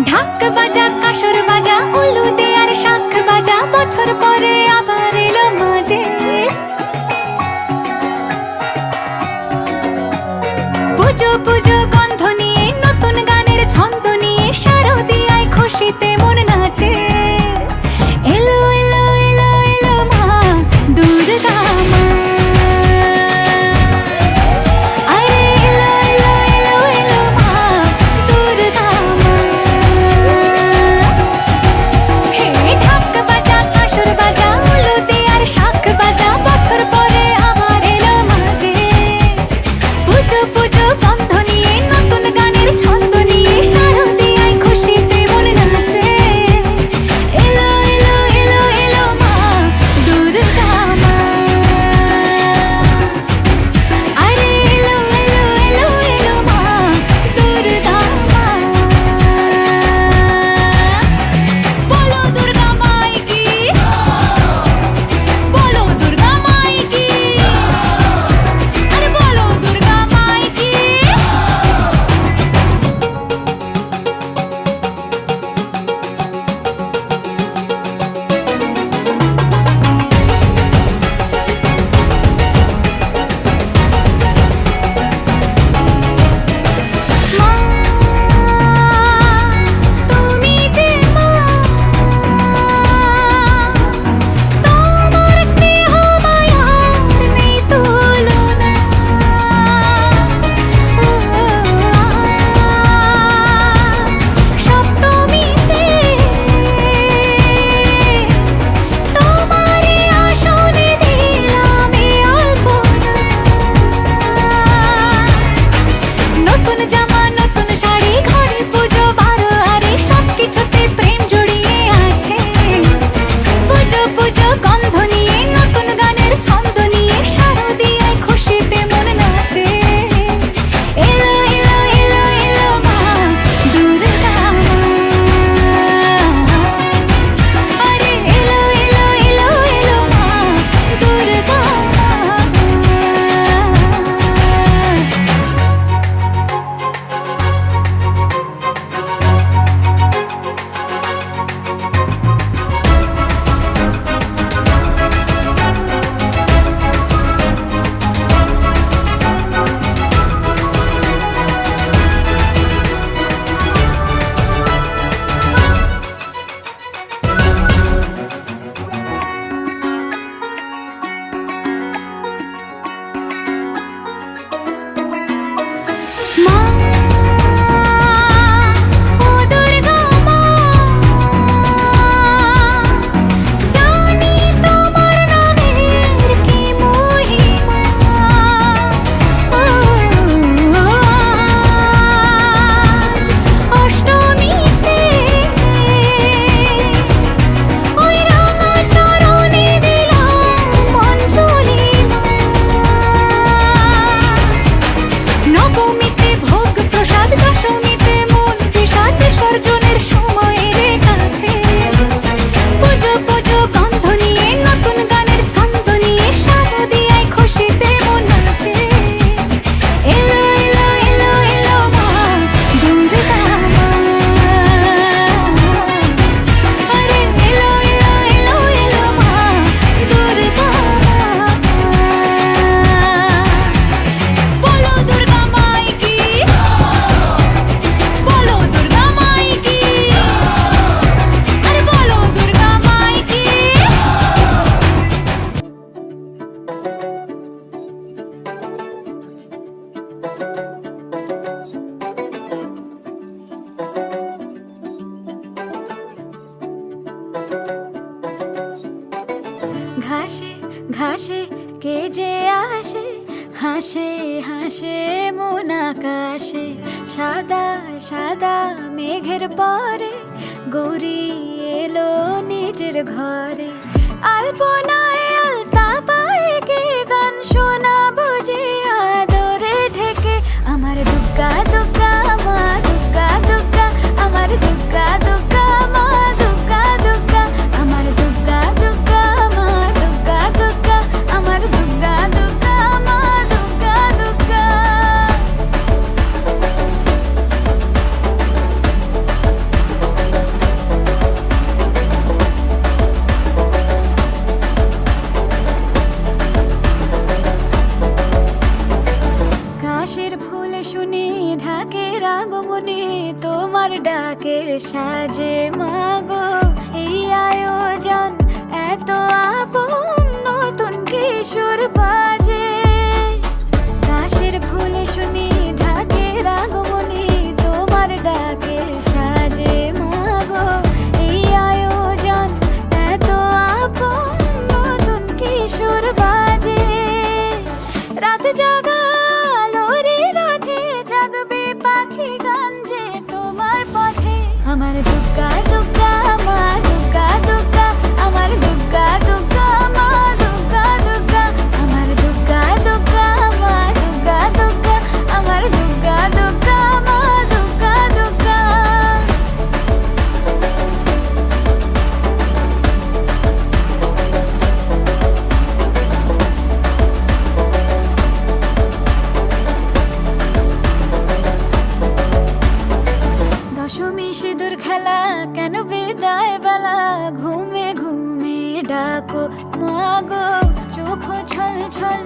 ঢাক বাজা কাসর বাজা উলু দে আর শাঁখ বাজা, বছর পরে আবার এলো মাঝে। পুজো পুজো গন্ধ নিয়ে নতুন গানের ছন্দ নিয়ে শারদিয়ায় খুশিতে মন নাচে। এলো এলো এলো এলো মা দুর্গা মা, আরে এলো এলো এলো এলো মা দুর্গা মা। হে ঢাক বাজা কাসর বাজা উলু দে আর শাঁখ বাজা, বছর পরে আবার এলো মাঝে। পুজো পুজো গন্ধ নিয়ে নতুন গানের ছন্দ নিয়ে শারদিয়ায় খুশিতে মন নাচে। এলো এলো এলো এলো মা দুর্গা মা, আরে এলো এলো এলো এলো মা দুর্গা মা। বলো দুর্গা মাই কি, বলো দুর্গা মাই কি, আরে বলো দুর্গা মাই কি। মা তুমি যে মা, তোমার স্নেহ মায়ার নেই তুলনা। সপ্তমীতে তোমারে আসনে দিলাম এই আলপনা। নতুন জামা নতুন শাড়ি ঘরে পুজো বারো, আরে সবকিছুতে প্রেম জড়িয়ে আছে। পুজো পুজো গন্ধ নিয়ে নতুন গানের ছন্দ নিয়ে শারদিয়ায় খুশিতে মন নাচে। এলো এলো এলো এলো মা দুর্গা মা, আরে এলো এলো এলো এলো মা দুর্গা মা। মা ও দুর্গা মা, জানি তোমার নামের কি মহিমা। আজ অষ্টমীতে ওই রাঙা চরণে দিলাম অঞ্জলি মা। নবমীতে ভোগ প্রসাদ, দশমীতে মন বিষাদ বিসর্জনের সময়ের কাছে। পুজো পুজো গন্ধ নিয়ে নতুন গানের ছন্দ নিয়ে শারদিয়ায় খুশিতে মন নাচে। এলো এলো এলো এলো মা দুর্গা মা, আরে এলো এলো এলো এলো মা দুর্গা মা। বলো দুর্গা মাই কি, বলো দুর্গা মাই কি, আরে বলো দুর্গা মাই কি। ঘাসে ঘাসে কে যে আসে, হাসে হাসে মন আকাশে। সাদা সাদা মেঘের পরে গৌরী এলো নিজের ঘরে। আলপনায় আলতা পায়ে কে গান শোনাবো যে আদরে ঢেকে। আমার দুর্গা দুর্গা মা দুর্গা দুর্গা, আমার দুর্গা দুর্গা মা দুর্গা দুর্গা, আমার দুর্গা দুর্গা মা দুর্গা দুর্গা, আমার দুর্গা দুর্গা মা দুর্গা দুর্গা। শুনি ঢাকের আগমনে, তোমার ডাকের সাজে মাগো এই আয়োজন এত আপন, নতুন কিশোর বাজে। কাশের ফুলে শুনি ঢাকের আগমনে, তোমার ডাকের সাজে মাগো এই আয়োজন এত আপন, নতুন কিশোর বাজে। রাত জাগা আলোরে রথে জাগবে পাখি গান যে তোমার পথে। আমার দুগ্গা দুগ্গা মা দুগ্গা দুগ্গা, আমার দুগ্গা দুগ্গা মা দুগ্গা দুগ্গা, আমার দুগ্গা দুগ্গা মা দুগ্গা দুগ্গা, আমার দুগ্গা দুগ্গা মা দুগ্গা দুগ্গা। দশমী সিঁদুর খেলা কেন বিদায় বেলা, ঘুমে ঘুমে ডাকো মাগো, চোখ ছল ছল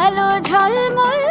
আলো ঝলমল